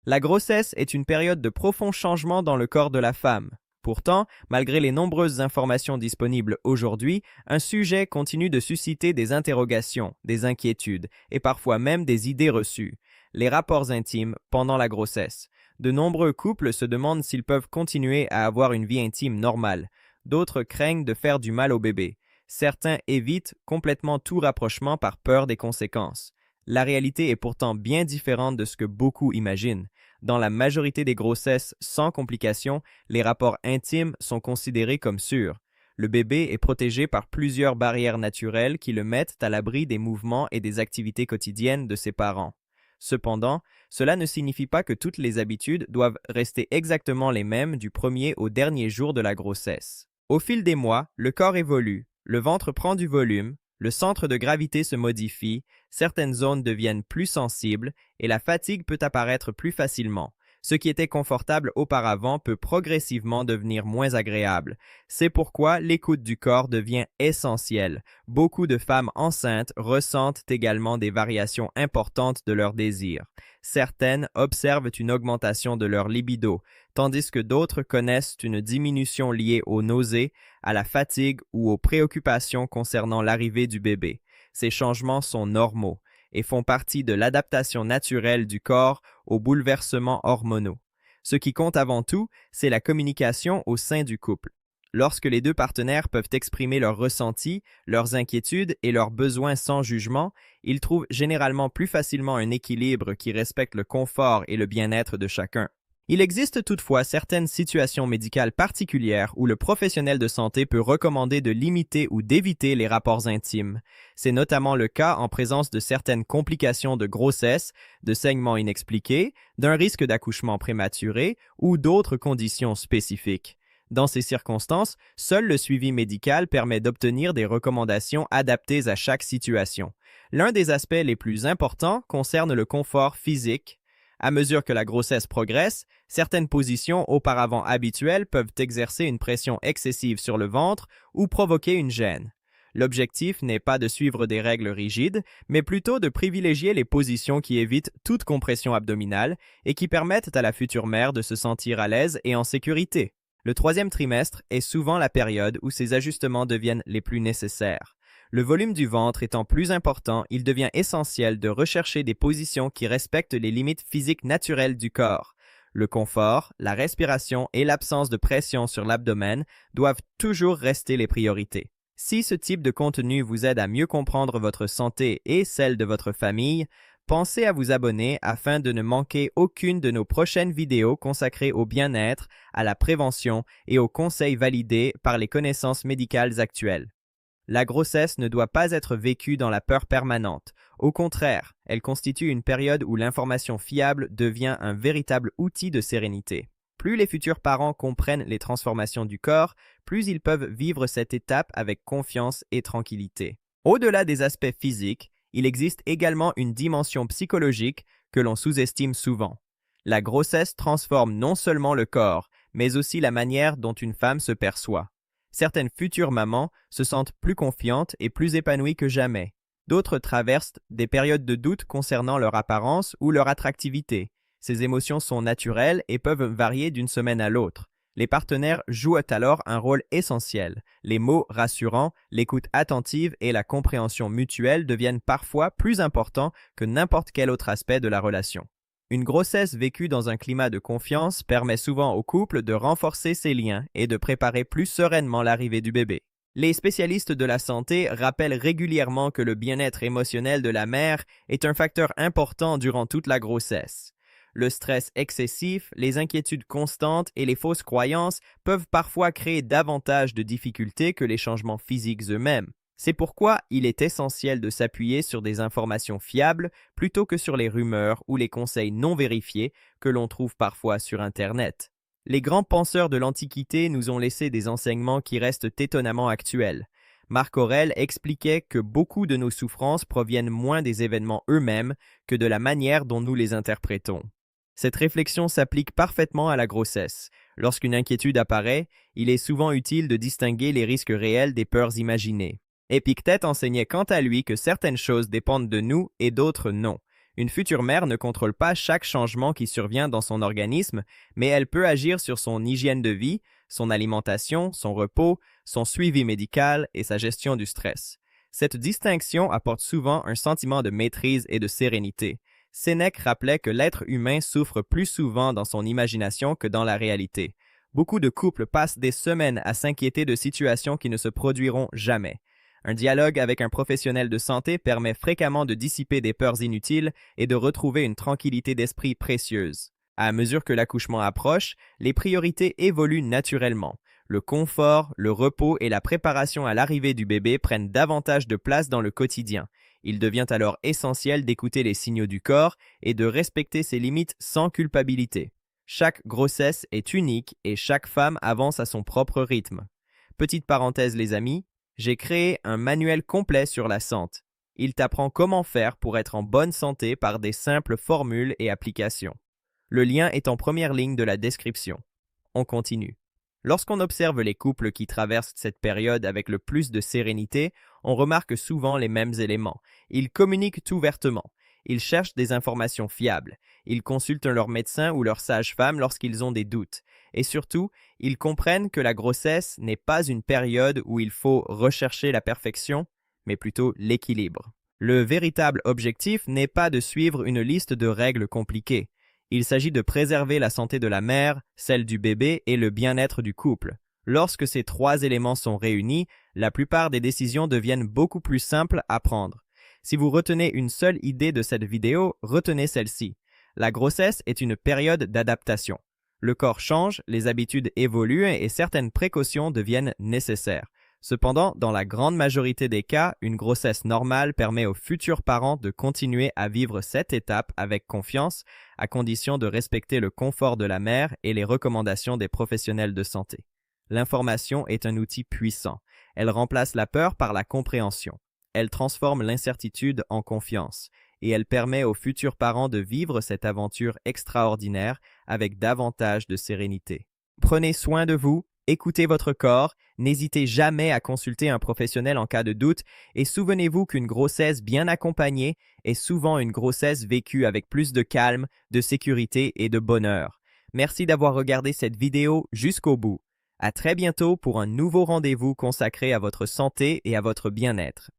La grossesse est une période de profonds changements dans le corps de la femme. Pourtant, malgré les nombreuses informations disponibles aujourd'hui, un sujet continue de susciter des interrogations, des inquiétudes et parfois même des idées reçues. Les rapports intimes pendant la grossesse. De nombreux couples se demandent s'ils peuvent continuer à avoir une vie intime normale. D'autres craignent de faire du mal au bébé. Certains évitent complètement tout rapprochement par peur des conséquences. La réalité est pourtant bien différente de ce que beaucoup imaginent. Dans la majorité des grossesses sans complications, les rapports intimes sont considérés comme sûrs. Le bébé est protégé par plusieurs barrières naturelles qui le mettent à l'abri des mouvements et des activités quotidiennes de ses parents. Cependant, cela ne signifie pas que toutes les habitudes doivent rester exactement les mêmes du premier au dernier jour de la grossesse. Au fil des mois, le corps évolue, le ventre prend du volume, le centre de gravité se modifie, certaines zones deviennent plus sensibles et la fatigue peut apparaître plus facilement. Ce qui était confortable auparavant peut progressivement devenir moins agréable. C'est pourquoi l'écoute du corps devient essentielle. Beaucoup de femmes enceintes ressentent également des variations importantes de leur désir. Certaines observent une augmentation de leur libido, tandis que d'autres connaissent une diminution liée aux nausées, à la fatigue ou aux préoccupations concernant l'arrivée du bébé. Ces changements sont normaux et font partie de l'adaptation naturelle du corps aux bouleversements hormonaux. Ce qui compte avant tout, c'est la communication au sein du couple. Lorsque les deux partenaires peuvent exprimer leurs ressentis, leurs inquiétudes et leurs besoins sans jugement, ils trouvent généralement plus facilement un équilibre qui respecte le confort et le bien-être de chacun. Il existe toutefois certaines situations médicales particulières où le professionnel de santé peut recommander de limiter ou d'éviter les rapports intimes. C'est notamment le cas en présence de certaines complications de grossesse, de saignements inexpliqués, d'un risque d'accouchement prématuré ou d'autres conditions spécifiques. Dans ces circonstances, seul le suivi médical permet d'obtenir des recommandations adaptées à chaque situation. L'un des aspects les plus importants concerne le confort physique. À mesure que la grossesse progresse, certaines positions auparavant habituelles peuvent exercer une pression excessive sur le ventre ou provoquer une gêne. L'objectif n'est pas de suivre des règles rigides, mais plutôt de privilégier les positions qui évitent toute compression abdominale et qui permettent à la future mère de se sentir à l'aise et en sécurité. Le troisième trimestre est souvent la période où ces ajustements deviennent les plus nécessaires. Le volume du ventre étant plus important, il devient essentiel de rechercher des positions qui respectent les limites physiques naturelles du corps. Le confort, la respiration et l'absence de pression sur l'abdomen doivent toujours rester les priorités. Si ce type de contenu vous aide à mieux comprendre votre santé et celle de votre famille, pensez à vous abonner afin de ne manquer aucune de nos prochaines vidéos consacrées au bien-être, à la prévention et aux conseils validés par les connaissances médicales actuelles. La grossesse ne doit pas être vécue dans la peur permanente. Au contraire, elle constitue une période où l'information fiable devient un véritable outil de sérénité. Plus les futurs parents comprennent les transformations du corps, plus ils peuvent vivre cette étape avec confiance et tranquillité. Au-delà des aspects physiques, il existe également une dimension psychologique que l'on sous-estime souvent. La grossesse transforme non seulement le corps, mais aussi la manière dont une femme se perçoit. Certaines futures mamans se sentent plus confiantes et plus épanouies que jamais. D'autres traversent des périodes de doute concernant leur apparence ou leur attractivité. Ces émotions sont naturelles et peuvent varier d'une semaine à l'autre. Les partenaires jouent alors un rôle essentiel. Les mots rassurants, l'écoute attentive et la compréhension mutuelle deviennent parfois plus importants que n'importe quel autre aspect de la relation. Une grossesse vécue dans un climat de confiance permet souvent au couple de renforcer ses liens et de préparer plus sereinement l'arrivée du bébé. Les spécialistes de la santé rappellent régulièrement que le bien-être émotionnel de la mère est un facteur important durant toute la grossesse. Le stress excessif, les inquiétudes constantes et les fausses croyances peuvent parfois créer davantage de difficultés que les changements physiques eux-mêmes. C'est pourquoi il est essentiel de s'appuyer sur des informations fiables plutôt que sur les rumeurs ou les conseils non vérifiés que l'on trouve parfois sur Internet. Les grands penseurs de l'Antiquité nous ont laissé des enseignements qui restent étonnamment actuels. Marc Aurèle expliquait que beaucoup de nos souffrances proviennent moins des événements eux-mêmes que de la manière dont nous les interprétons. Cette réflexion s'applique parfaitement à la grossesse. Lorsqu'une inquiétude apparaît, il est souvent utile de distinguer les risques réels des peurs imaginées. Épictète enseignait quant à lui que certaines choses dépendent de nous et d'autres non. Une future mère ne contrôle pas chaque changement qui survient dans son organisme, mais elle peut agir sur son hygiène de vie, son alimentation, son repos, son suivi médical et sa gestion du stress. Cette distinction apporte souvent un sentiment de maîtrise et de sérénité. Sénèque rappelait que l'être humain souffre plus souvent dans son imagination que dans la réalité. Beaucoup de couples passent des semaines à s'inquiéter de situations qui ne se produiront jamais. Un dialogue avec un professionnel de santé permet fréquemment de dissiper des peurs inutiles et de retrouver une tranquillité d'esprit précieuse. À mesure que l'accouchement approche, les priorités évoluent naturellement. Le confort, le repos et la préparation à l'arrivée du bébé prennent davantage de place dans le quotidien. Il devient alors essentiel d'écouter les signaux du corps et de respecter ses limites sans culpabilité. Chaque grossesse est unique et chaque femme avance à son propre rythme. Petite parenthèse les amis, j'ai créé un manuel complet sur la santé. Il t'apprend comment faire pour être en bonne santé par des simples formules et applications. Le lien est en première ligne de la description. On continue. Lorsqu'on observe les couples qui traversent cette période avec le plus de sérénité, on remarque souvent les mêmes éléments. Ils communiquent ouvertement. Ils cherchent des informations fiables. Ils consultent leur médecin ou leur sage-femme lorsqu'ils ont des doutes. Et surtout, ils comprennent que la grossesse n'est pas une période où il faut rechercher la perfection, mais plutôt l'équilibre. Le véritable objectif n'est pas de suivre une liste de règles compliquées. Il s'agit de préserver la santé de la mère, celle du bébé et le bien-être du couple. Lorsque ces trois éléments sont réunis, la plupart des décisions deviennent beaucoup plus simples à prendre. Si vous retenez une seule idée de cette vidéo, retenez celle-ci. La grossesse est une période d'adaptation. Le corps change, les habitudes évoluent et certaines précautions deviennent nécessaires. Cependant, dans la grande majorité des cas, une grossesse normale permet aux futurs parents de continuer à vivre cette étape avec confiance, à condition de respecter le confort de la mère et les recommandations des professionnels de santé. L'information est un outil puissant. Elle remplace la peur par la compréhension. Elle transforme l'incertitude en confiance et elle permet aux futurs parents de vivre cette aventure extraordinaire avec davantage de sérénité. Prenez soin de vous, écoutez votre corps, n'hésitez jamais à consulter un professionnel en cas de doute et souvenez-vous qu'une grossesse bien accompagnée est souvent une grossesse vécue avec plus de calme, de sécurité et de bonheur. Merci d'avoir regardé cette vidéo jusqu'au bout. À très bientôt pour un nouveau rendez-vous consacré à votre santé et à votre bien-être.